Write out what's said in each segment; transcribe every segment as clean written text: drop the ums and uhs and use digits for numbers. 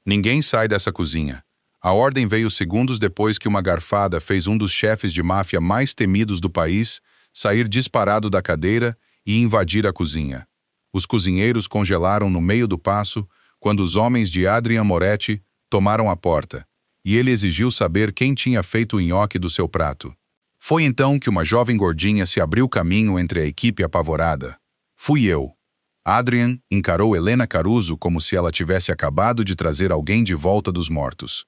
Ninguém sai dessa cozinha. A ordem veio segundos depois que uma garfada fez um dos chefes de máfia mais temidos do país sair disparado da cadeira e invadir a cozinha. Os cozinheiros congelaram no meio do passo quando os homens de Adrian Moretti tomaram a porta, e ele exigiu saber quem tinha feito o nhoque do seu prato. Foi então que uma jovem gordinha se abriu caminho entre a equipe apavorada. Fui eu. Adrian encarou Helena Caruso como se ela tivesse acabado de trazer alguém de volta dos mortos.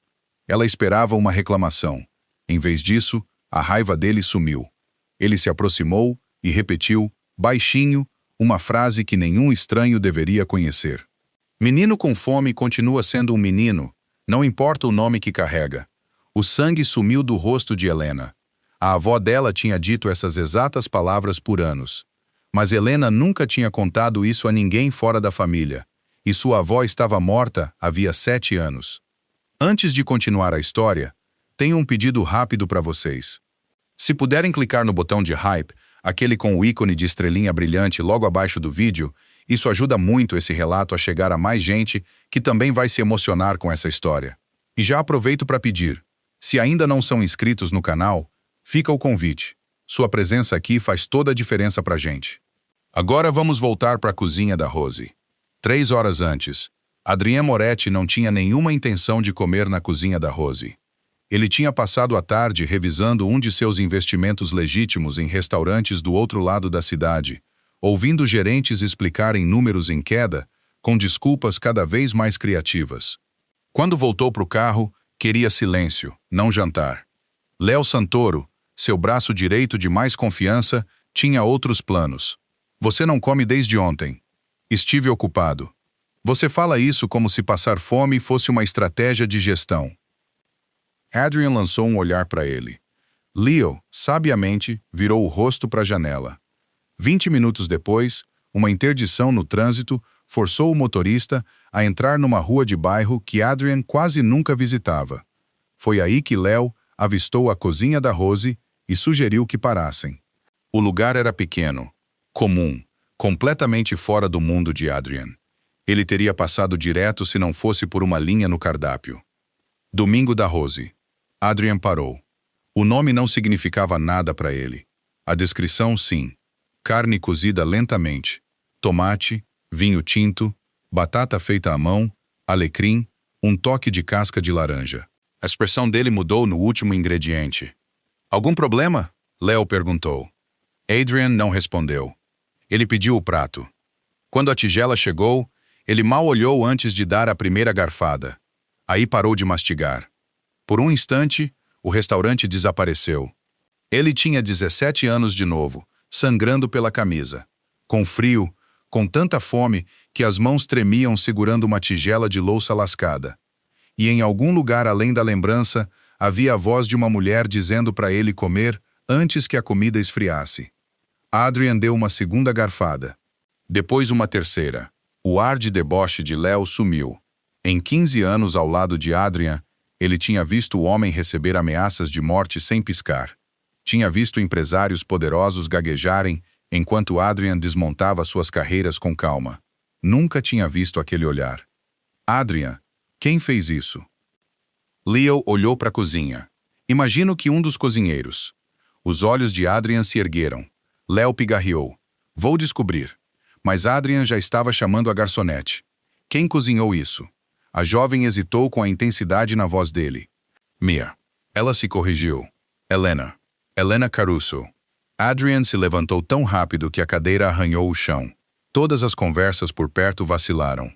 Ela esperava uma reclamação. Em vez disso, a raiva dele sumiu. Ele se aproximou e repetiu, baixinho, uma frase que nenhum estranho deveria conhecer. Menino com fome continua sendo um menino, não importa o nome que carrega. O sangue sumiu do rosto de Helena. A avó dela tinha dito essas exatas palavras por anos. Mas Helena nunca tinha contado isso a ninguém fora da família, e sua avó estava morta havia 7 anos. Antes de continuar a história, tenho um pedido rápido para vocês. Se puderem clicar no botão de hype, aquele com o ícone de estrelinha brilhante logo abaixo do vídeo, isso ajuda muito esse relato a chegar a mais gente que também vai se emocionar com essa história. E já aproveito para pedir, se ainda não são inscritos no canal, fica o convite. Sua presença aqui faz toda a diferença pra gente. Agora vamos voltar para a cozinha da Rose. 3 horas antes, Adrien Moretti não tinha nenhuma intenção de comer na cozinha da Rose. Ele tinha passado a tarde revisando um de seus investimentos legítimos em restaurantes do outro lado da cidade, ouvindo gerentes explicarem números em queda, com desculpas cada vez mais criativas. Quando voltou para o carro, queria silêncio, não jantar. Léo Santoro, seu braço direito de mais confiança, tinha outros planos. Você não come desde ontem. Estive ocupado. Você fala isso como se passar fome fosse uma estratégia de gestão. Adrian lançou um olhar para ele. Leo, sabiamente, virou o rosto para a janela. 20 minutos depois, uma interdição no trânsito forçou o motorista a entrar numa rua de bairro que Adrian quase nunca visitava. Foi aí que Léo avistou a cozinha da Rose e sugeriu que parassem. O lugar era pequeno, comum, completamente fora do mundo de Adrian. Ele teria passado direto se não fosse por uma linha no cardápio. Domingo da Rose. Adrian parou. O nome não significava nada para ele. A descrição, sim. Carne cozida lentamente, tomate, vinho tinto, batata feita à mão, alecrim, um toque de casca de laranja. A expressão dele mudou no último ingrediente. Algum problema? Léo perguntou. Adrian não respondeu. Ele pediu o prato. Quando a tigela chegou, ele mal olhou antes de dar a primeira garfada. Aí parou de mastigar. Por um instante, o restaurante desapareceu. Ele tinha 17 anos de novo, sangrando pela camisa. Com frio, com tanta fome que as mãos tremiam segurando uma tigela de louça lascada. E em algum lugar além da lembrança, havia a voz de uma mulher dizendo para ele comer antes que a comida esfriasse. Adrian deu uma segunda garfada. Depois uma terceira. O ar de deboche de Léo sumiu. Em 15 anos ao lado de Adrian, ele tinha visto o homem receber ameaças de morte sem piscar. Tinha visto empresários poderosos gaguejarem enquanto Adrian desmontava suas carreiras com calma. Nunca tinha visto aquele olhar. Adrian, quem fez isso? Leo olhou para a cozinha. Imagino que um dos cozinheiros. Os olhos de Adrian se ergueram. Léo pigarreou. Vou descobrir. Mas Adrian já estava chamando a garçonete. Quem cozinhou isso? A jovem hesitou com a intensidade na voz dele. Mia. Ela se corrigiu. Helena. Helena Caruso. Adrian se levantou tão rápido que a cadeira arranhou o chão. Todas as conversas por perto vacilaram.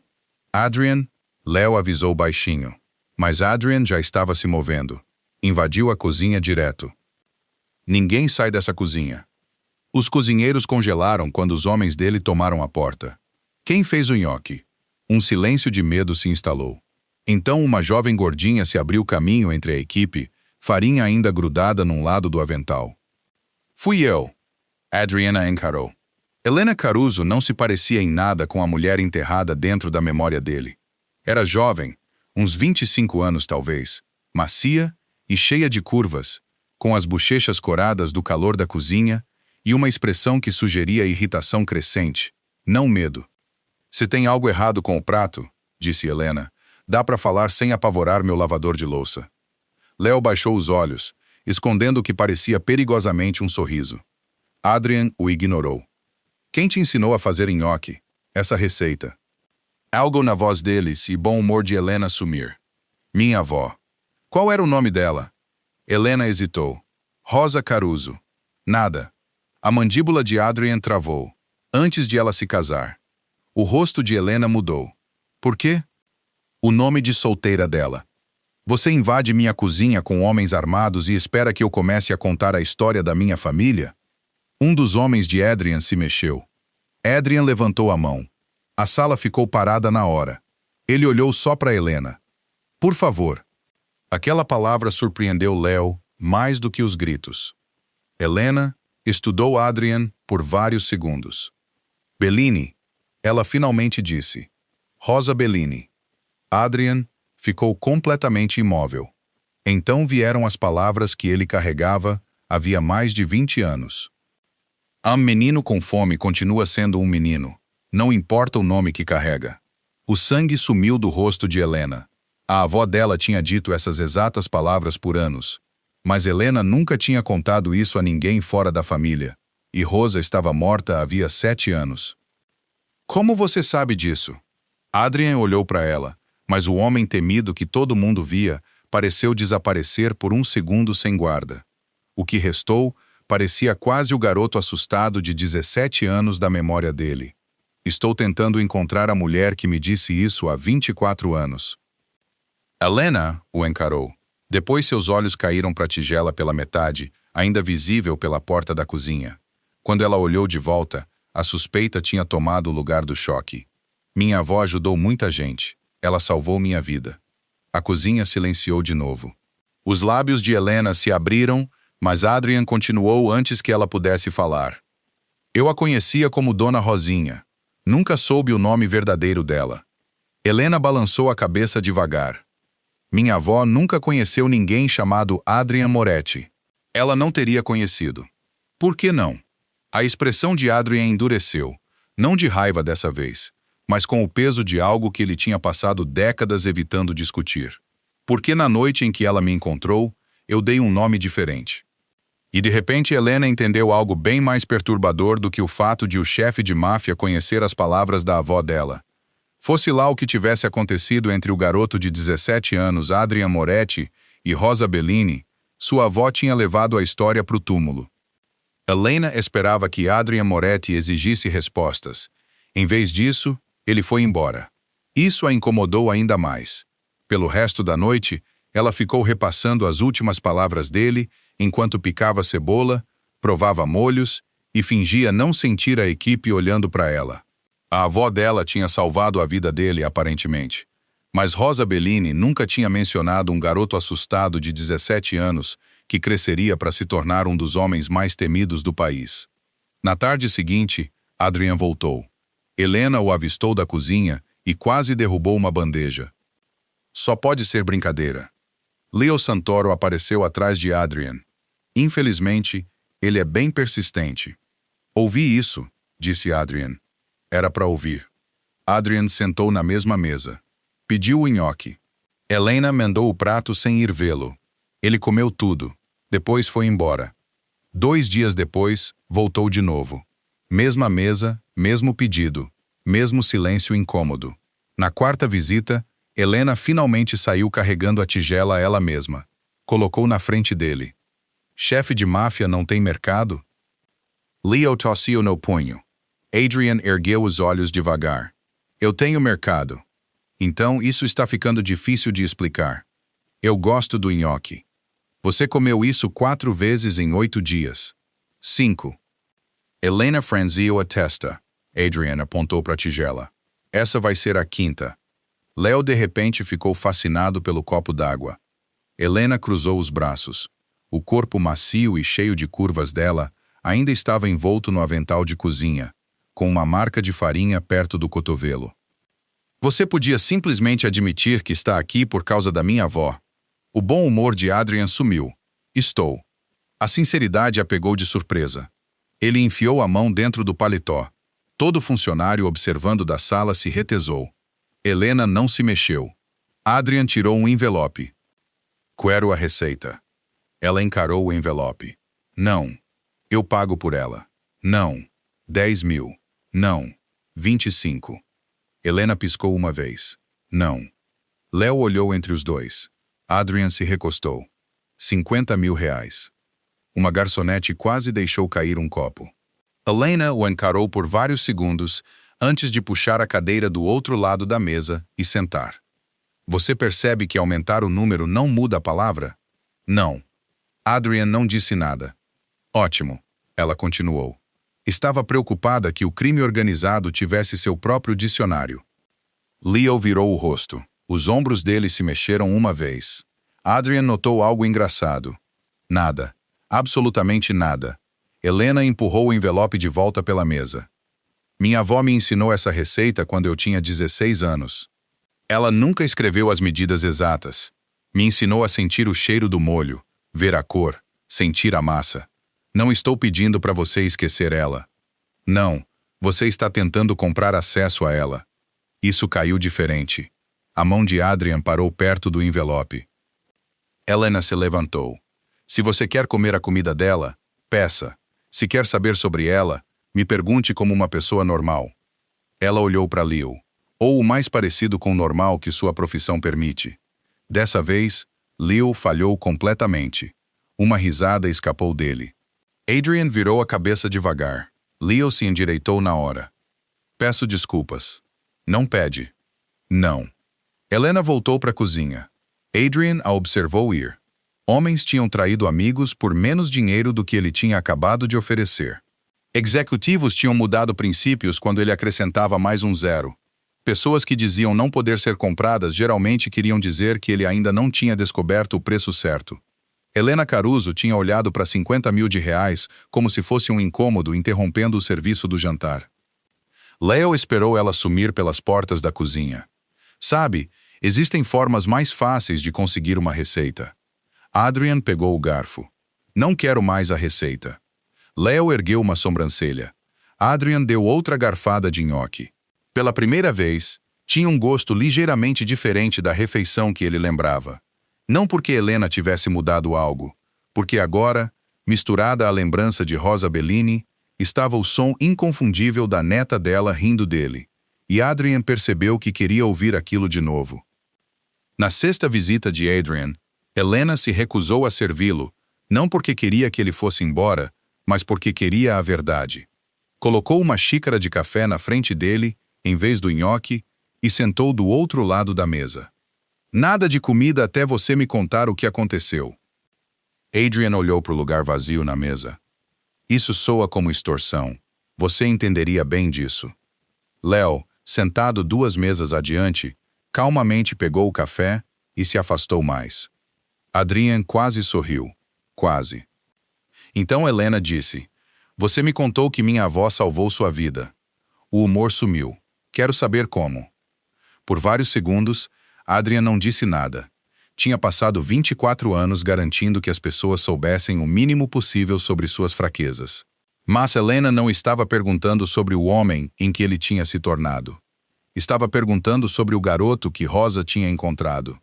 Adrian, Léo avisou baixinho. Mas Adrian já estava se movendo. Invadiu a cozinha direto. Ninguém sai dessa cozinha. Os cozinheiros congelaram quando os homens dele tomaram a porta. Quem fez o nhoque? Um silêncio de medo se instalou. Então uma jovem gordinha se abriu caminho entre a equipe, farinha ainda grudada num lado do avental. Fui eu. Adriana encarou. Helena Caruso não se parecia em nada com a mulher enterrada dentro da memória dele. Era jovem, uns 25 anos talvez, macia e cheia de curvas, com as bochechas coradas do calor da cozinha e uma expressão que sugeria irritação crescente, não medo. Se tem algo errado com o prato, disse Helena, Dá para falar sem apavorar meu lavador de louça. Léo baixou os olhos, escondendo o que parecia perigosamente um sorriso. Adrian o ignorou. Quem te ensinou a fazer nhoque? Essa receita. Algo na voz deles e bom humor de Helena sumir. Minha avó. Qual era o nome dela? Helena hesitou. Rosa Caruso. Nada. A mandíbula de Adrian travou. Antes de ela se casar. O rosto de Helena mudou. Por quê? O nome de solteira dela. Você invade minha cozinha com homens armados e espera que eu comece a contar a história da minha família? Um dos homens de Adrian se mexeu. Adrian levantou a mão. A sala ficou parada na hora. Ele olhou só para Helena. Por favor. Aquela palavra surpreendeu Léo mais do que os gritos. Helena estudou Adrian por vários segundos. Bellini, ela finalmente disse. Rosa Bellini. Adrian ficou completamente imóvel. Então vieram as palavras que ele carregava havia mais de 20 anos. Menino com fome continua sendo um menino. Não importa o nome que carrega. O sangue sumiu do rosto de Helena. A avó dela tinha dito essas exatas palavras por anos. Mas Helena nunca tinha contado isso a ninguém fora da família. E Rosa estava morta havia 7 anos. Como você sabe disso? Adrian olhou para ela, mas o homem temido que todo mundo via pareceu desaparecer por um segundo sem guarda. O que restou parecia quase o garoto assustado de 17 anos da memória dele. Estou tentando encontrar a mulher que me disse isso há 24 anos. Helena o encarou. Depois seus olhos caíram para a tigela pela metade, ainda visível pela porta da cozinha. Quando ela olhou de volta, a suspeita tinha tomado o lugar do choque. Minha avó ajudou muita gente. Ela salvou minha vida. A cozinha silenciou de novo. Os lábios de Helena se abriram, mas Adrian continuou antes que ela pudesse falar. Eu a conhecia como Dona Rosinha. Nunca soube o nome verdadeiro dela. Helena balançou a cabeça devagar. Minha avó nunca conheceu ninguém chamado Adrian Moretti. Ela não teria conhecido. Por que não? A expressão de Adrian endureceu, não de raiva dessa vez, mas com o peso de algo que ele tinha passado décadas evitando discutir. Porque na noite em que ela me encontrou, eu dei um nome diferente. E de repente Helena entendeu algo bem mais perturbador do que o fato de o chefe de máfia conhecer as palavras da avó dela. Fosse lá o que tivesse acontecido entre o garoto de 17 anos, Adrian Moretti, e Rosa Bellini, sua avó tinha levado a história para o túmulo. Helena esperava que Adrian Moretti exigisse respostas. Em vez disso, ele foi embora. Isso a incomodou ainda mais. Pelo resto da noite, ela ficou repassando as últimas palavras dele enquanto picava cebola, provava molhos e fingia não sentir a equipe olhando para ela. A avó dela tinha salvado a vida dele, aparentemente. Mas Rosa Bellini nunca tinha mencionado um garoto assustado de 17 anos que cresceria para se tornar um dos homens mais temidos do país. Na tarde seguinte, Adrian voltou. Helena o avistou da cozinha e quase derrubou uma bandeja. Só pode ser brincadeira. Leo Santoro apareceu atrás de Adrian. Infelizmente, ele é bem persistente. Ouvi isso, disse Adrian. Era para ouvir. Adrian sentou na mesma mesa. Pediu o nhoque. Helena mendou o prato sem ir vê-lo. Ele comeu tudo. Depois foi embora. 2 dias depois, voltou de novo. Mesma mesa, mesmo pedido, mesmo silêncio incômodo. Na 4ª visita, Helena finalmente saiu carregando a tigela ela mesma. Colocou na frente dele. Chefe de máfia não tem mercado? Leo tossiu no punho. Adrian ergueu os olhos devagar. Eu tenho mercado. Então isso está ficando difícil de explicar. Eu gosto do nhoque. Você comeu isso 4 vezes em 8 dias. 5. Helena franziu a testa. Adrian apontou para a tigela. Essa vai ser a 5ª. Léo de repente ficou fascinado pelo copo d'água. Helena cruzou os braços. O corpo macio e cheio de curvas dela ainda estava envolto no avental de cozinha, com uma marca de farinha perto do cotovelo. Você podia simplesmente admitir que está aqui por causa da minha avó. O bom humor de Adrian sumiu. Estou. A sinceridade a pegou de surpresa. Ele enfiou a mão dentro do paletó. Todo funcionário observando da sala se retesou. Helena não se mexeu. Adrian tirou um envelope. Quero a receita. Ela encarou o envelope. Não. Eu pago por ela. Não. 10.000. Não. 25. Helena piscou uma vez. Não. Léo olhou entre os dois. Adrian se recostou. 50.000 reais. Uma garçonete quase deixou cair um copo. Helena o encarou por vários segundos antes de puxar a cadeira do outro lado da mesa e sentar. Você percebe que aumentar o número não muda a palavra? Não. Adrian não disse nada. Ótimo, ela continuou. Estava preocupada que o crime organizado tivesse seu próprio dicionário. Leo virou o rosto. Os ombros dele se mexeram uma vez. Adrian notou algo engraçado. Nada. Absolutamente nada. Helena empurrou o envelope de volta pela mesa. Minha avó me ensinou essa receita quando eu tinha 16 anos. Ela nunca escreveu as medidas exatas. Me ensinou a sentir o cheiro do molho, ver a cor, sentir a massa. Não estou pedindo para você esquecer ela. Não, você está tentando comprar acesso a ela. Isso caiu diferente. A mão de Adrian parou perto do envelope. Helena se levantou. Se você quer comer a comida dela, peça. Se quer saber sobre ela, me pergunte como uma pessoa normal. Ela olhou para Leo. Ou o mais parecido com o normal que sua profissão permite. Dessa vez, Leo falhou completamente. Uma risada escapou dele. Adrian virou a cabeça devagar. Leo se endireitou na hora. Peço desculpas. Não pede. Não. Helena voltou para a cozinha. Adrian a observou ir. Homens tinham traído amigos por menos dinheiro do que ele tinha acabado de oferecer. Executivos tinham mudado princípios quando ele acrescentava mais um zero. Pessoas que diziam não poder ser compradas geralmente queriam dizer que ele ainda não tinha descoberto o preço certo. Helena Caruso tinha olhado para 50.000 reais como se fosse um incômodo interrompendo o serviço do jantar. Leo esperou ela sumir pelas portas da cozinha. Sabe, existem formas mais fáceis de conseguir uma receita. Adrian pegou o garfo. Não quero mais a receita. Leo ergueu uma sobrancelha. Adrian deu outra garfada de nhoque. Pela primeira vez, tinha um gosto ligeiramente diferente da refeição que ele lembrava. Não porque Helena tivesse mudado algo, porque agora, misturada à lembrança de Rosa Bellini, estava o som inconfundível da neta dela rindo dele, e Adrian percebeu que queria ouvir aquilo de novo. Na sexta visita de Adrian, Helena se recusou a servi-lo, não porque queria que ele fosse embora, mas porque queria a verdade. Colocou uma xícara de café na frente dele, em vez do nhoque, e sentou do outro lado da mesa. Nada de comida até você me contar o que aconteceu. Adrian olhou para o lugar vazio na mesa. Isso soa como extorsão. Você entenderia bem disso. Léo, sentado 2 mesas adiante, calmamente pegou o café e se afastou mais. Adrian quase sorriu. Quase. Então Helena disse, você me contou que minha avó salvou sua vida. O humor sumiu. Quero saber como. Por vários segundos, Adrian não disse nada. Tinha passado 24 anos garantindo que as pessoas soubessem o mínimo possível sobre suas fraquezas. Mas Helena não estava perguntando sobre o homem em que ele tinha se tornado. Estava perguntando sobre o garoto que Rosa tinha encontrado.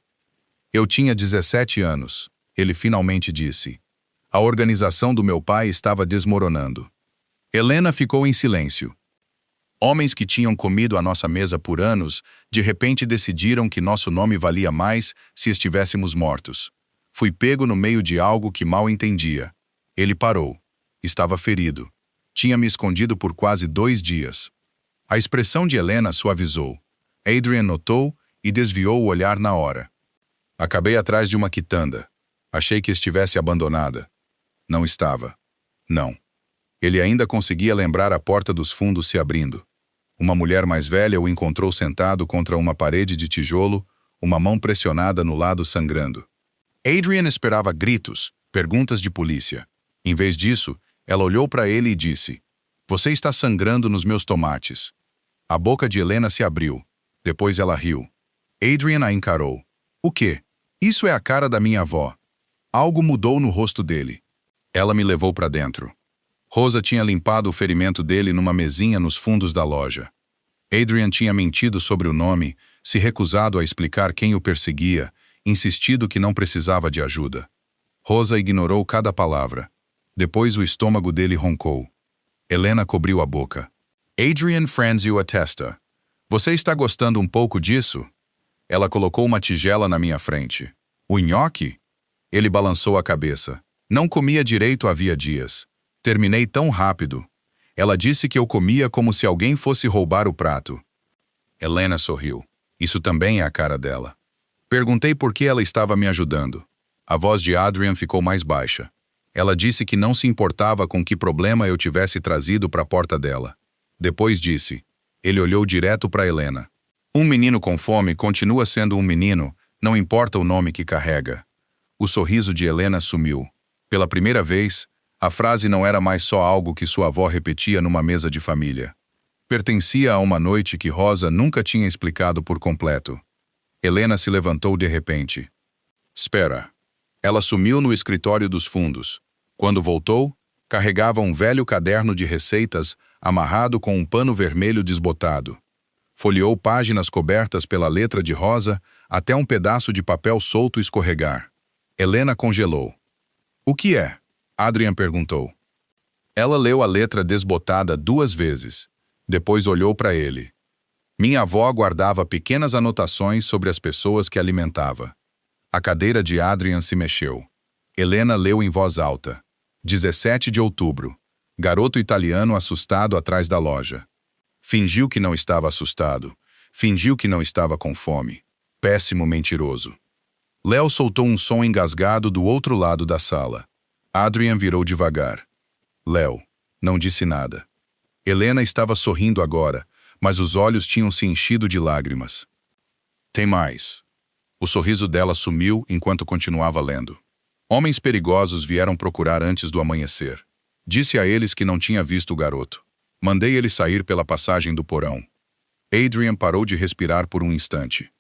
Eu tinha 17 anos, ele finalmente disse. A organização do meu pai estava desmoronando. Helena ficou em silêncio. Homens que tinham comido à nossa mesa por anos, de repente decidiram que nosso nome valia mais se estivéssemos mortos. Fui pego no meio de algo que mal entendia. Ele parou. Estava ferido. Tinha me escondido por quase 2 dias. A expressão de Helena suavizou. Adrian notou e desviou o olhar na hora. Acabei atrás de uma quitanda. Achei que estivesse abandonada. Não estava. Não. Ele ainda conseguia lembrar a porta dos fundos se abrindo. Uma mulher mais velha o encontrou sentado contra uma parede de tijolo, uma mão pressionada no lado sangrando. Adrian esperava gritos, perguntas de polícia. Em vez disso, ela olhou para ele e disse, você está sangrando nos meus tomates. A boca de Helena se abriu. Depois ela riu. Adrian a encarou. O quê? Isso é a cara da minha avó. Algo mudou no rosto dele. Ela me levou para dentro. Rosa tinha limpado o ferimento dele numa mesinha nos fundos da loja. Adrian tinha mentido sobre o nome, se recusado a explicar quem o perseguia, insistido que não precisava de ajuda. Rosa ignorou cada palavra. Depois o estômago dele roncou. Helena cobriu a boca. Adrian franziu a testa. Você está gostando um pouco disso? Ela colocou uma tigela na minha frente. O nhoque? Ele balançou a cabeça. Não comia direito havia dias. Terminei tão rápido. Ela disse que eu comia como se alguém fosse roubar o prato. Helena sorriu. Isso também é a cara dela. Perguntei por que ela estava me ajudando. A voz de Adrian ficou mais baixa. Ela disse que não se importava com que problema eu tivesse trazido para a porta dela. Depois disse. Ele olhou direto para Helena. Um menino com fome continua sendo um menino, não importa o nome que carrega. O sorriso de Helena sumiu. Pela primeira vez, a frase não era mais só algo que sua avó repetia numa mesa de família. Pertencia a uma noite que Rosa nunca tinha explicado por completo. Helena se levantou de repente. Espera. Ela sumiu no escritório dos fundos. Quando voltou, carregava um velho caderno de receitas amarrado com um pano vermelho desbotado. Folheou páginas cobertas pela letra de Rosa até um pedaço de papel solto escorregar. Helena congelou. O que é? Adrian perguntou. Ela leu a letra desbotada 2 vezes. Depois olhou para ele. Minha avó guardava pequenas anotações sobre as pessoas que alimentava. A cadeira de Adrian se mexeu. Helena leu em voz alta. 17 de outubro. Garoto italiano assustado atrás da loja. Fingiu que não estava assustado. Fingiu que não estava com fome. Péssimo mentiroso. Léo soltou um som engasgado do outro lado da sala. Adrian virou devagar. Léo. Não disse nada. Helena estava sorrindo agora, mas os olhos tinham se enchido de lágrimas. Tem mais. O sorriso dela sumiu enquanto continuava lendo. Homens perigosos vieram procurar antes do amanhecer. Disse a eles que não tinha visto o garoto. Mandei ele sair pela passagem do porão. Adrian parou de respirar por um instante.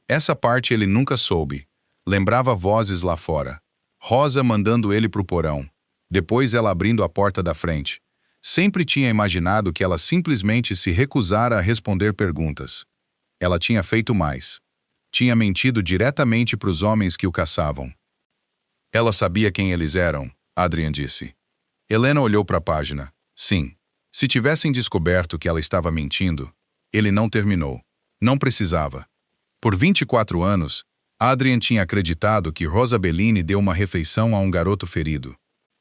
Essa parte ele nunca soube. Lembrava vozes lá fora. Rosa mandando ele pro porão. Depois ela abrindo a porta da frente. Sempre tinha imaginado que ela simplesmente se recusara a responder perguntas. Ela tinha feito mais. Tinha mentido diretamente para os homens que o caçavam. Ela sabia quem eles eram, Adrian disse. Helena olhou para a página. Sim. Se tivessem descoberto que ela estava mentindo, ele não terminou. Não precisava. Por 24 anos, Adrian tinha acreditado que Rosa Bellini deu uma refeição a um garoto ferido.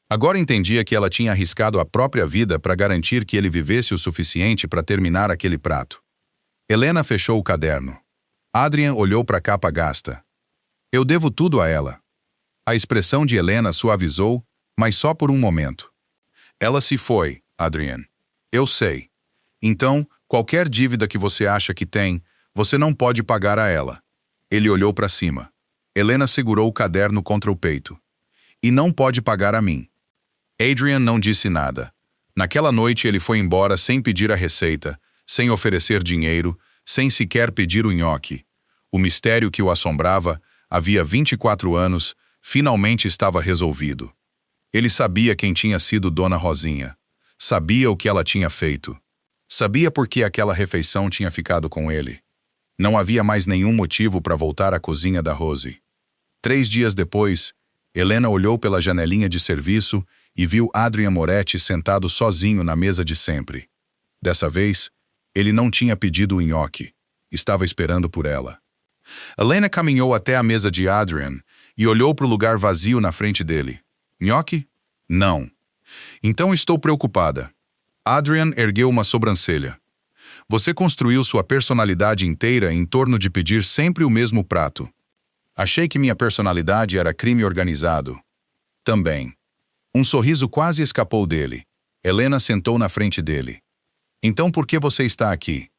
Agora entendia que ela tinha arriscado a própria vida para garantir que ele vivesse o suficiente para terminar aquele prato. Helena fechou o caderno. Adrian olhou para a capa gasta. Eu devo tudo a ela. A expressão de Helena suavizou, mas só por um momento. Ela se foi, Adrian. Eu sei. Então, qualquer dívida que você acha que tem, você não pode pagar a ela. Ele olhou para cima. Helena segurou o caderno contra o peito. E não pode pagar a mim. Adrian não disse nada. Naquela noite ele foi embora sem pedir a receita, sem oferecer dinheiro, sem sequer pedir o nhoque. O mistério que o assombrava, havia 24 anos, finalmente estava resolvido. Ele sabia quem tinha sido Dona Rosinha. Sabia o que ela tinha feito. Sabia por que aquela refeição tinha ficado com ele. Não havia mais nenhum motivo para voltar à cozinha da Rose. 3 dias depois, Helena olhou pela janelinha de serviço e viu Adrian Moretti sentado sozinho na mesa de sempre. Dessa vez, ele não tinha pedido o nhoque. Estava esperando por ela. Helena caminhou até a mesa de Adrian e olhou para o lugar vazio na frente dele. Nhoque? Não. Então estou preocupada. Adrian ergueu uma sobrancelha. Você construiu sua personalidade inteira em torno de pedir sempre o mesmo prato. Achei que minha personalidade era crime organizado. Também. Um sorriso quase escapou dele. Helena sentou na frente dele. Então por que você está aqui?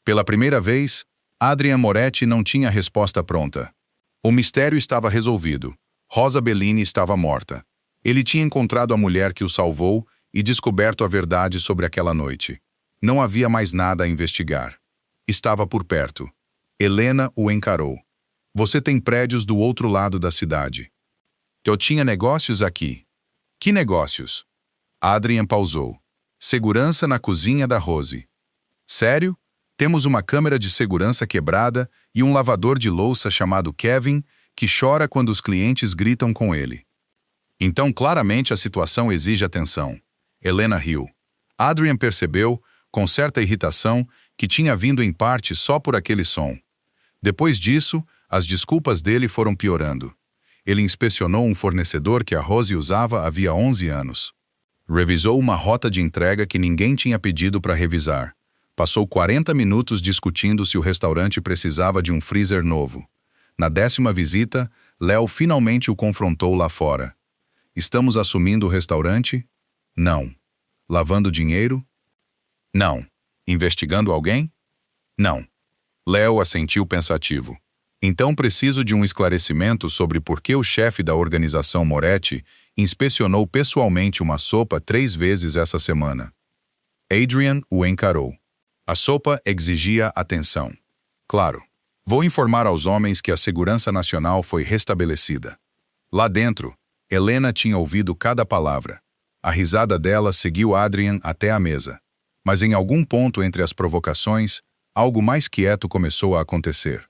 Pela primeira vez, Adrian Moretti não tinha resposta pronta. O mistério estava resolvido. Rosa Bellini estava morta. Ele tinha encontrado a mulher que o salvou e descoberto a verdade sobre aquela noite. Não havia mais nada a investigar. Estava por perto. Helena o encarou. Você tem prédios do outro lado da cidade. Eu tinha negócios aqui. Que negócios? Adrian pausou. Segurança na cozinha da Rose. Sério? Temos uma câmera de segurança quebrada e um lavador de louça chamado Kevin que chora quando os clientes gritam com ele. Então, claramente, a situação exige atenção. Helena riu. Adrian percebeu, com certa irritação, que tinha vindo em parte só por aquele som. Depois disso, as desculpas dele foram piorando. Ele inspecionou um fornecedor que a Rose usava havia 11 anos. Revisou uma rota de entrega que ninguém tinha pedido para revisar. Passou 40 minutos discutindo se o restaurante precisava de um freezer novo. Na 10ª visita, Léo finalmente o confrontou lá fora. Estamos assumindo o restaurante? Não. Lavando dinheiro? Não. Investigando alguém? Não. Léo assentiu pensativo. Então preciso de um esclarecimento sobre por que o chefe da organização Moretti inspecionou pessoalmente uma sopa 3 vezes essa semana. Adrian o encarou. A sopa exigia atenção. Claro. Vou informar aos homens que a segurança nacional foi restabelecida. Lá dentro, Helena tinha ouvido cada palavra. A risada dela seguiu Adrian até a mesa. Mas em algum ponto entre as provocações, algo mais quieto começou a acontecer.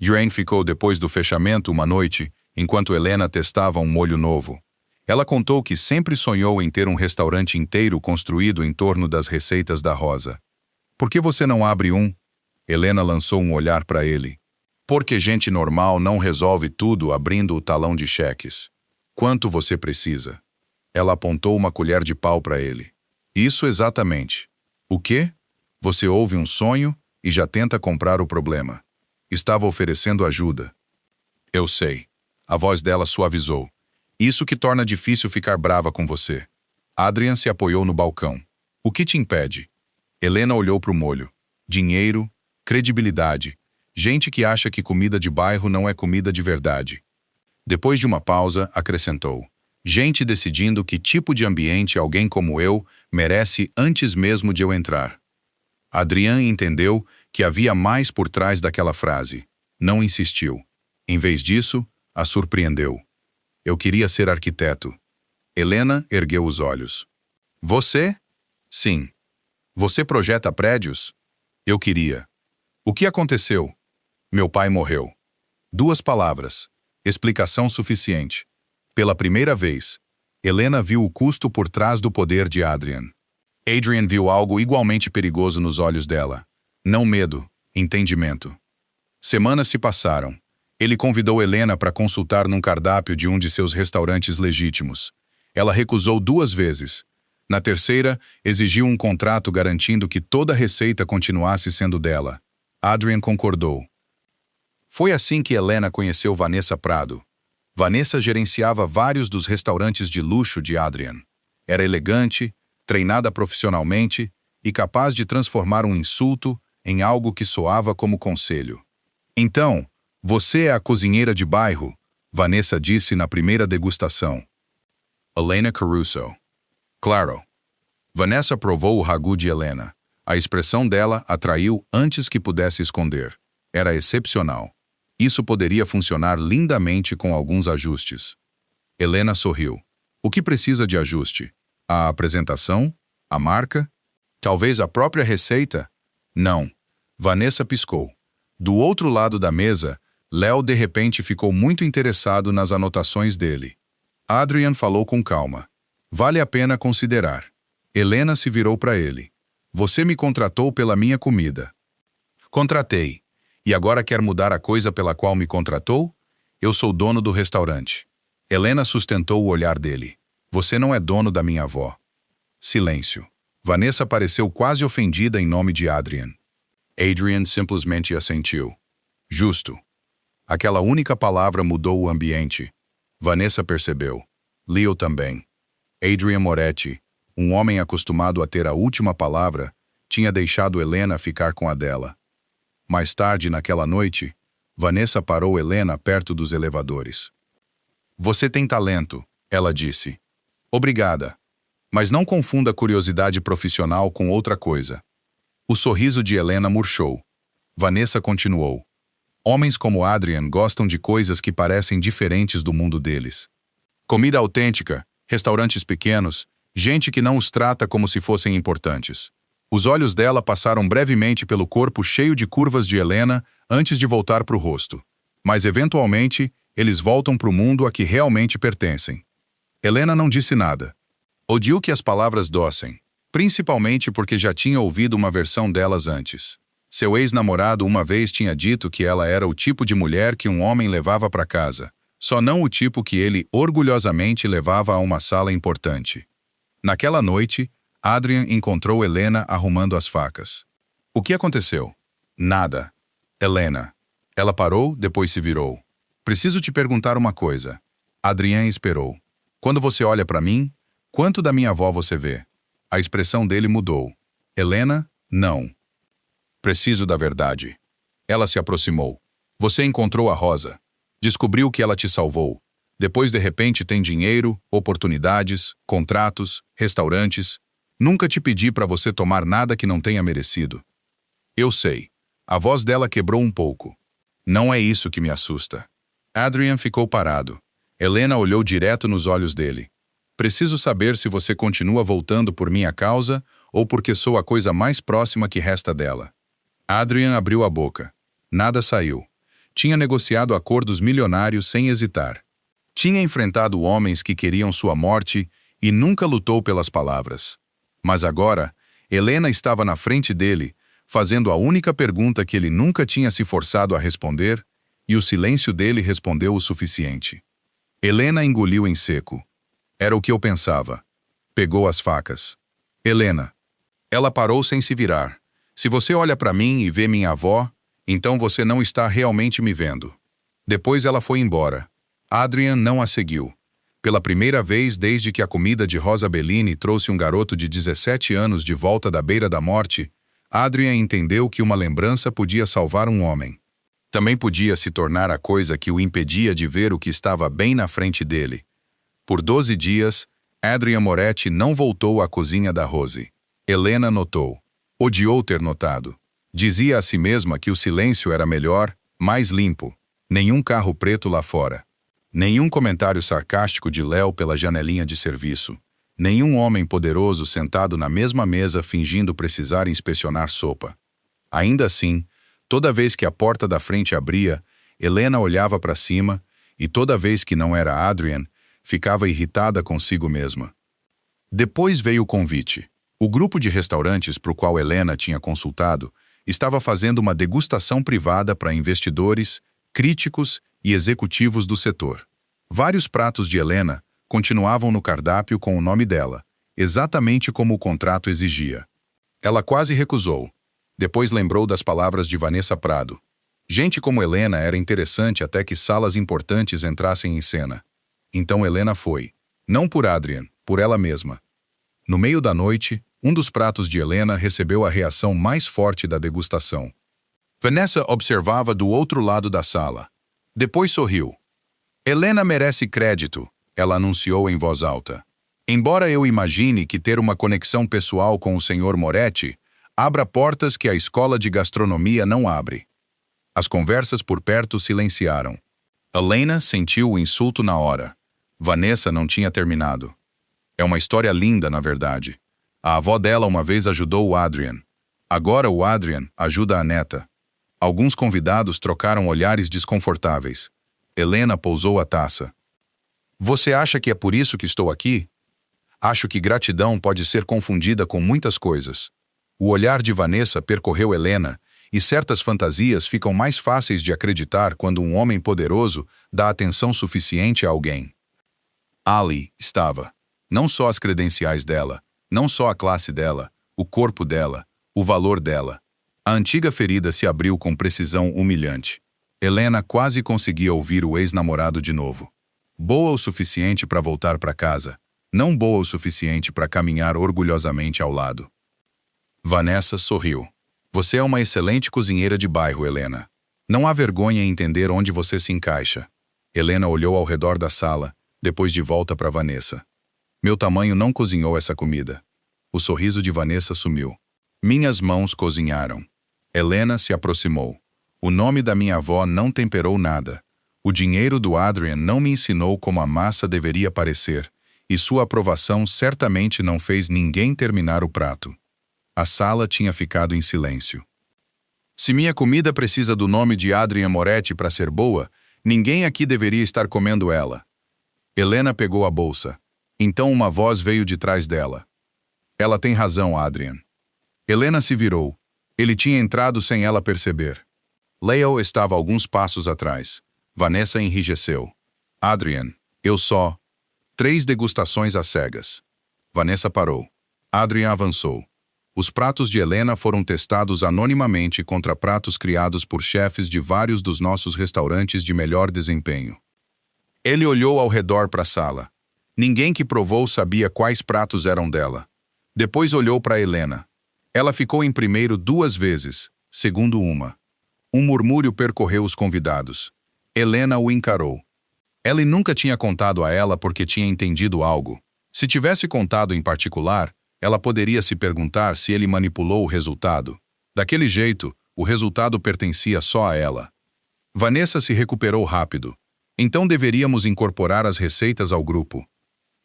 Jane ficou depois do fechamento uma noite, enquanto Helena testava um molho novo. Ela contou que sempre sonhou em ter um restaurante inteiro construído em torno das receitas da Rosa. Por que você não abre um? Helena lançou um olhar para ele. Porque gente normal não resolve tudo abrindo o talão de cheques. Quanto você precisa? Ela apontou uma colher de pau para ele. Isso exatamente. O quê? Você ouve um sonho e já tenta comprar o problema. Estava oferecendo ajuda. Eu sei. A voz dela suavizou. Isso que torna difícil ficar brava com você. Adrian se apoiou no balcão. O que te impede? Helena olhou para o molho. Dinheiro, credibilidade, gente que acha que comida de bairro não é comida de verdade. Depois de uma pausa, acrescentou. Gente decidindo que tipo de ambiente alguém como eu merece antes mesmo de eu entrar. Adrian entendeu que havia mais por trás daquela frase. Não insistiu. Em vez disso, a surpreendeu. Eu queria ser arquiteto. Helena ergueu os olhos. Você? Sim. Você projeta prédios? Eu queria. O que aconteceu? Meu pai morreu. 2 palavras. Explicação suficiente. Pela primeira vez, Helena viu o custo por trás do poder de Adrian. Adrian viu algo igualmente perigoso nos olhos dela. Não medo, entendimento. Semanas se passaram. Ele convidou Helena para consultar num cardápio de um de seus restaurantes legítimos. Ela recusou 2 vezes. Na terceira, exigiu um contrato garantindo que toda a receita continuasse sendo dela. Adrian concordou. Foi assim que Helena conheceu Vanessa Prado. Vanessa gerenciava vários dos restaurantes de luxo de Adrian. Era elegante, treinada profissionalmente e capaz de transformar um insulto em algo que soava como conselho. Então, você é a cozinheira de bairro, Vanessa disse na primeira degustação. Helena Caruso. Claro. Vanessa provou o ragu de Helena. A expressão dela atraiu antes que pudesse esconder. Era excepcional. Isso poderia funcionar lindamente com alguns ajustes. Helena sorriu. O que precisa de ajuste? A apresentação? A marca? Talvez a própria receita? Não. Vanessa piscou. Do outro lado da mesa, Léo de repente ficou muito interessado nas anotações dele. Adrian falou com calma. Vale a pena considerar. Helena se virou para ele. Você me contratou pela minha comida. Contratei. E agora quer mudar a coisa pela qual me contratou? Eu sou dono do restaurante. Helena sustentou o olhar dele. Você não é dono da minha avó. Silêncio. Vanessa pareceu quase ofendida em nome de Adrian. Adrian simplesmente assentiu. Justo. Aquela única palavra mudou o ambiente. Vanessa percebeu. Leo também. Adrian Moretti, um homem acostumado a ter a última palavra, tinha deixado Helena ficar com a dela. Mais tarde naquela noite, Vanessa parou Helena perto dos elevadores. Você tem talento, ela disse. Obrigada. Mas não confunda curiosidade profissional com outra coisa. O sorriso de Helena murchou. Vanessa continuou. Homens como Adrian gostam de coisas que parecem diferentes do mundo deles. Comida autêntica, restaurantes pequenos, gente que não os trata como se fossem importantes. Os olhos dela passaram brevemente pelo corpo cheio de curvas de Helena antes de voltar para o rosto. Mas, eventualmente, eles voltam para o mundo a que realmente pertencem. Helena não disse nada. Odiou que as palavras dossem, principalmente porque já tinha ouvido uma versão delas antes. Seu ex-namorado uma vez tinha dito que ela era o tipo de mulher que um homem levava para casa, só não o tipo que ele orgulhosamente levava a uma sala importante. Naquela noite, Adrian encontrou Helena arrumando as facas. O que aconteceu? Nada. Helena. Ela parou, depois se virou. Preciso te perguntar uma coisa. Adrian esperou. Quando você olha para mim, quanto da minha avó você vê? A expressão dele mudou. Helena, não. Preciso da verdade. Ela se aproximou. Você encontrou a Rosa. Descobriu que ela te salvou. Depois, de repente, tem dinheiro, oportunidades, contratos, restaurantes. Nunca te pedi para você tomar nada que não tenha merecido. Eu sei. A voz dela quebrou um pouco. Não é isso que me assusta. Adrian ficou parado. Helena olhou direto nos olhos dele. Preciso saber se você continua voltando por minha causa ou porque sou a coisa mais próxima que resta dela. Adrian abriu a boca. Nada saiu. Tinha negociado acordos milionários sem hesitar. Tinha enfrentado homens que queriam sua morte e nunca lutou pelas palavras. Mas agora, Helena estava na frente dele, fazendo a única pergunta que ele nunca tinha se forçado a responder, e o silêncio dele respondeu o suficiente. Helena engoliu em seco. Era o que eu pensava. Pegou as facas. Helena. Ela parou sem se virar. Se você olha para mim e vê minha avó, então você não está realmente me vendo. Depois ela foi embora. Adrian não a seguiu. Pela primeira vez desde que a comida de Rosa Bellini trouxe um garoto de 17 anos de volta da beira da morte, Adrian entendeu que uma lembrança podia salvar um homem. Também podia se tornar a coisa que o impedia de ver o que estava bem na frente dele. Por 12 dias, Adrian Moretti não voltou à cozinha da Rose. Helena notou. Odiou ter notado. Dizia a si mesma que o silêncio era melhor, mais limpo. Nenhum carro preto lá fora. Nenhum comentário sarcástico de Léo pela janelinha de serviço. Nenhum homem poderoso sentado na mesma mesa fingindo precisar inspecionar sopa. Ainda assim, toda vez que a porta da frente abria, Helena olhava para cima e toda vez que não era Adrian, ficava irritada consigo mesma. Depois veio o convite. O grupo de restaurantes para o qual Helena tinha consultado estava fazendo uma degustação privada para investidores, críticos e executivos do setor. Vários pratos de Helena continuavam no cardápio com o nome dela, exatamente como o contrato exigia. Ela quase recusou. Depois lembrou das palavras de Vanessa Prado. Gente como Helena era interessante até que salas importantes entrassem em cena. Então Helena foi. Não por Adrian, por ela mesma. No meio da noite, um dos pratos de Helena recebeu a reação mais forte da degustação. Vanessa observava do outro lado da sala. Depois sorriu. Helena merece crédito, ela anunciou em voz alta. Embora eu imagine que ter uma conexão pessoal com o Sr. Moretti abra portas que a escola de gastronomia não abre. As conversas por perto silenciaram. Helena sentiu o insulto na hora. Vanessa não tinha terminado. É uma história linda, na verdade. A avó dela uma vez ajudou o Adrian. Agora o Adrian ajuda a neta. Alguns convidados trocaram olhares desconfortáveis. Helena pousou a taça. Você acha que é por isso que estou aqui? Acho que gratidão pode ser confundida com muitas coisas. O olhar de Vanessa percorreu Helena, e certas fantasias ficam mais fáceis de acreditar quando um homem poderoso dá atenção suficiente a alguém. Ali estava. Não só as credenciais dela, não só a classe dela, o corpo dela, o valor dela. A antiga ferida se abriu com precisão humilhante. Helena quase conseguia ouvir o ex-namorado de novo. Boa o suficiente para voltar para casa, não boa o suficiente para caminhar orgulhosamente ao lado. Vanessa sorriu. Você é uma excelente cozinheira de bairro, Helena. Não há vergonha em entender onde você se encaixa. Helena olhou ao redor da sala, depois de volta para Vanessa. Meu tamanho não cozinhou essa comida. O sorriso de Vanessa sumiu. Minhas mãos cozinharam. Helena se aproximou. O nome da minha avó não temperou nada. O dinheiro do Adrian não me ensinou como a massa deveria parecer, e sua aprovação certamente não fez ninguém terminar o prato. A sala tinha ficado em silêncio. Se minha comida precisa do nome de Adrian Moretti para ser boa, ninguém aqui deveria estar comendo ela. Helena pegou a bolsa. Então uma voz veio de trás dela. Ela tem razão, Adrian. Helena se virou. Ele tinha entrado sem ela perceber. Leo estava alguns passos atrás. Vanessa enrijeceu. Adrian, eu só... 3 degustações às cegas. Vanessa parou. Adrian avançou. Os pratos de Helena foram testados anonimamente contra pratos criados por chefes de vários dos nossos restaurantes de melhor desempenho. Ele olhou ao redor para a sala. Ninguém que provou sabia quais pratos eram dela. Depois olhou para Helena. Ela ficou em primeiro 2 vezes, segundo uma. Um murmúrio percorreu os convidados. Helena o encarou. Ele nunca tinha contado a ela porque tinha entendido algo. Se tivesse contado em particular, ela poderia se perguntar se ele manipulou o resultado. Daquele jeito, o resultado pertencia só a ela. Vanessa se recuperou rápido. Então deveríamos incorporar as receitas ao grupo.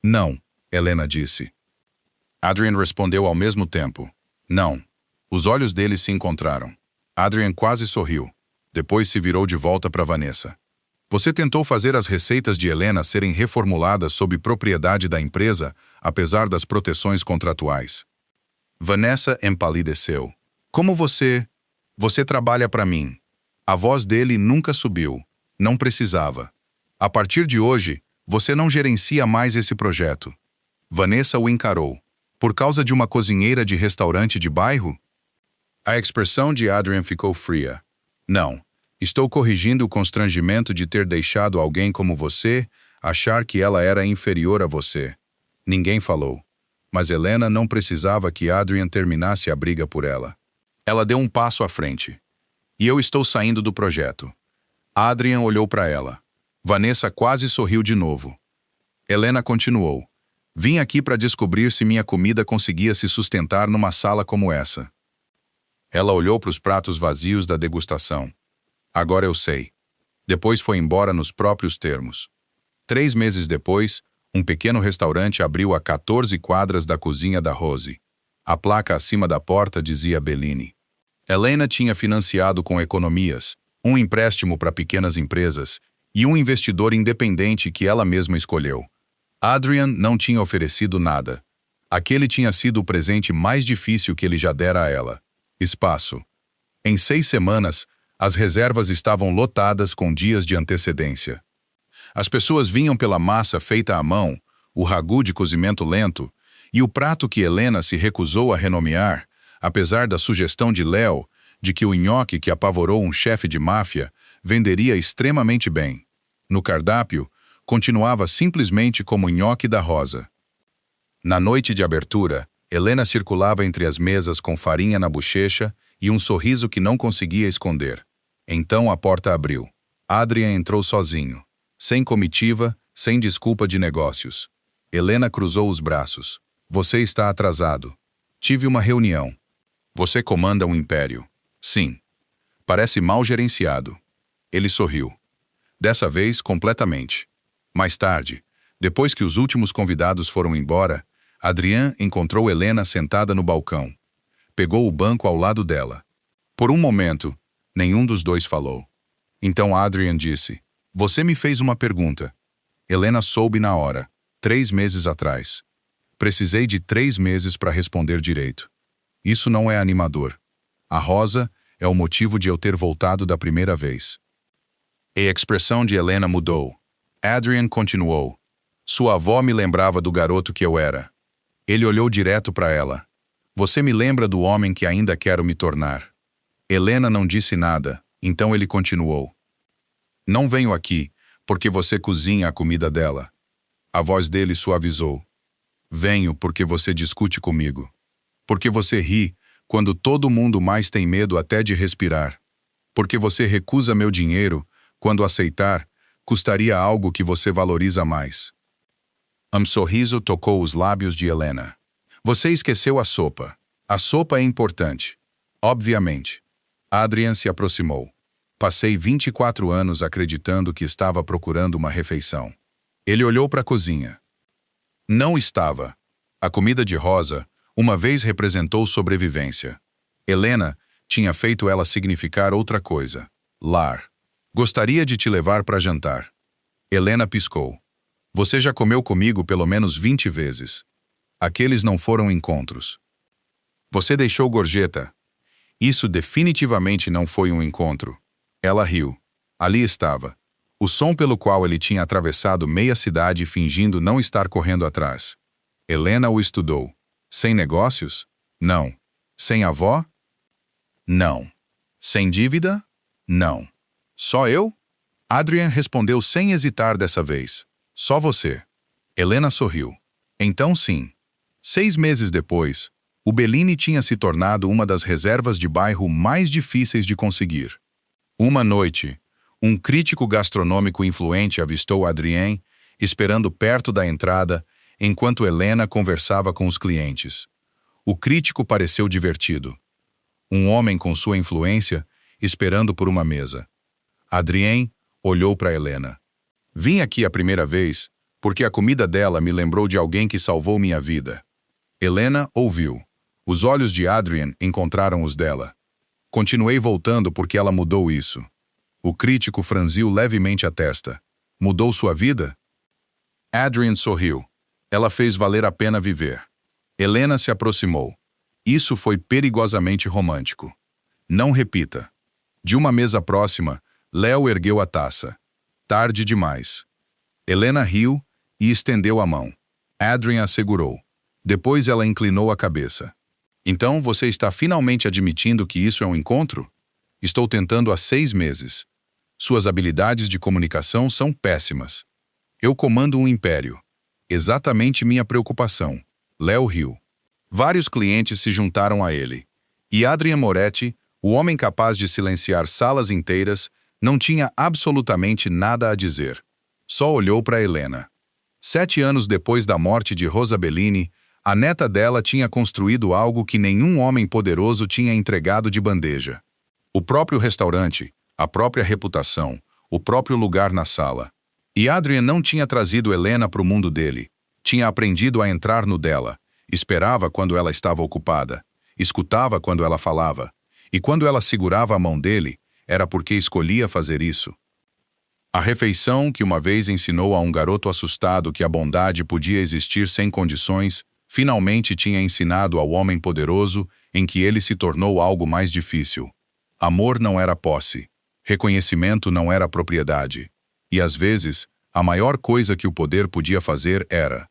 Não, Helena disse. Adrian respondeu ao mesmo tempo. Não. Os olhos deles se encontraram. Adrian quase sorriu. Depois se virou de volta para Vanessa. Você tentou fazer as receitas de Helena serem reformuladas sob propriedade da empresa, apesar das proteções contratuais. Vanessa empalideceu. Como você... Você trabalha para mim. A voz dele nunca subiu. Não precisava. A partir de hoje, você não gerencia mais esse projeto. Vanessa o encarou. Por causa de uma cozinheira de restaurante de bairro? A expressão de Adrian ficou fria. Não. Estou corrigindo o constrangimento de ter deixado alguém como você achar que ela era inferior a você. Ninguém falou. Mas Helena não precisava que Adrian terminasse a briga por ela. Ela deu um passo à frente. E eu estou saindo do projeto. Adrian olhou para ela. Vanessa quase sorriu de novo. Helena continuou. Vim aqui para descobrir se minha comida conseguia se sustentar numa sala como essa. Ela olhou para os pratos vazios da degustação. Agora eu sei. Depois foi embora nos próprios termos. 3 meses depois, um pequeno restaurante abriu a 14 quadras da cozinha da Rose. A placa acima da porta dizia Bellini. Helena tinha financiado com economias, um empréstimo para pequenas empresas e um investidor independente que ela mesma escolheu. Adrian não tinha oferecido nada. Aquele tinha sido o presente mais difícil que ele já dera a ela. Espaço. Em 6 semanas, as reservas estavam lotadas com dias de antecedência. As pessoas vinham pela massa feita à mão, o ragu de cozimento lento e o prato que Helena se recusou a renomear, apesar da sugestão de Leo de que o nhoque que apavorou um chefe de máfia venderia extremamente bem. No cardápio, continuava simplesmente como nhoque da Rosa. Na noite de abertura, Helena circulava entre as mesas com farinha na bochecha e um sorriso que não conseguia esconder. Então a porta abriu. Adrian entrou sozinho, sem comitiva, sem desculpa de negócios. Helena cruzou os braços. Você está atrasado. Tive uma reunião. Você comanda um império. Sim. Parece mal gerenciado. Ele sorriu. Dessa vez, completamente. Mais tarde, depois que os últimos convidados foram embora, Adrian encontrou Helena sentada no balcão. Pegou o banco ao lado dela. Por um momento, nenhum dos dois falou. Então Adrian disse, você me fez uma pergunta. Helena soube na hora, 3 meses atrás. Precisei de 3 meses para responder direito. Isso não é animador. A Rosa é o motivo de eu ter voltado da primeira vez. E a expressão de Helena mudou. Adrian continuou. Sua avó me lembrava do garoto que eu era. Ele olhou direto para ela. Você me lembra do homem que ainda quero me tornar. Helena não disse nada, então ele continuou. Não venho aqui, porque você cozinha a comida dela. A voz dele suavizou. Venho porque você discute comigo. Porque você ri, quando todo mundo mais tem medo até de respirar. Porque você recusa meu dinheiro, quando aceitar, custaria algo que você valoriza mais. Um sorriso tocou os lábios de Helena. Você esqueceu a sopa. A sopa é importante. Obviamente. Adrian se aproximou. Passei 24 anos acreditando que estava procurando uma refeição. Ele olhou para a cozinha. Não estava. A comida de Rosa, Uma vez representou sobrevivência. Helena tinha feito ela significar outra coisa. Lar. Gostaria de te levar para jantar. Helena piscou. Você já comeu comigo pelo menos 20 vezes. Aqueles não foram encontros. Você deixou gorjeta. Isso definitivamente não foi um encontro. Ela riu. Ali estava. O som pelo qual ele tinha atravessado meia cidade fingindo não estar correndo atrás. Helena o estudou. Sem negócios? Não. Sem avó? Não. Sem dívida? Não. Só eu? Adrian respondeu sem hesitar dessa vez. Só você. Helena sorriu. Então sim. 6 meses depois, o Bellini tinha se tornado uma das reservas de bairro mais difíceis de conseguir. Uma noite, um crítico gastronômico influente avistou Adrien esperando perto da entrada enquanto Helena conversava com os clientes. O crítico pareceu divertido. Um homem com sua influência esperando por uma mesa. Adrien olhou para Helena. Vim aqui a primeira vez porque a comida dela me lembrou de alguém que salvou minha vida. Helena ouviu. Os olhos de Adrien encontraram os dela. Continuei voltando porque ela mudou isso. O crítico franziu levemente a testa. Mudou sua vida? Adrien sorriu. Ela fez valer a pena viver. Helena se aproximou. Isso foi perigosamente romântico. Não repita. De uma mesa próxima, Léo ergueu a taça. Tarde demais. Helena riu e estendeu a mão. Adrien a segurou. Depois ela inclinou a cabeça. Então você está finalmente admitindo que isso é um encontro? Estou tentando há 6 meses. Suas habilidades de comunicação são péssimas. Eu comando um império. Exatamente minha preocupação. Léo riu. Vários clientes se juntaram a ele. E Adrien Moretti, o homem capaz de silenciar salas inteiras, não tinha absolutamente nada a dizer. Só olhou para Helena. 7 anos depois da morte de Rosa Bellini, a neta dela tinha construído algo que nenhum homem poderoso tinha entregado de bandeja. O próprio restaurante, a própria reputação, o próprio lugar na sala. E Adrien não tinha trazido Helena para o mundo dele. Tinha aprendido a entrar no dela. Esperava quando ela estava ocupada. Escutava quando ela falava. E quando ela segurava a mão dele, era porque escolhia fazer isso. A refeição que uma vez ensinou a um garoto assustado que a bondade podia existir sem condições, finalmente tinha ensinado ao homem poderoso em que ele se tornou algo mais difícil. Amor não era posse. Reconhecimento não era propriedade. E às vezes, a maior coisa que o poder podia fazer era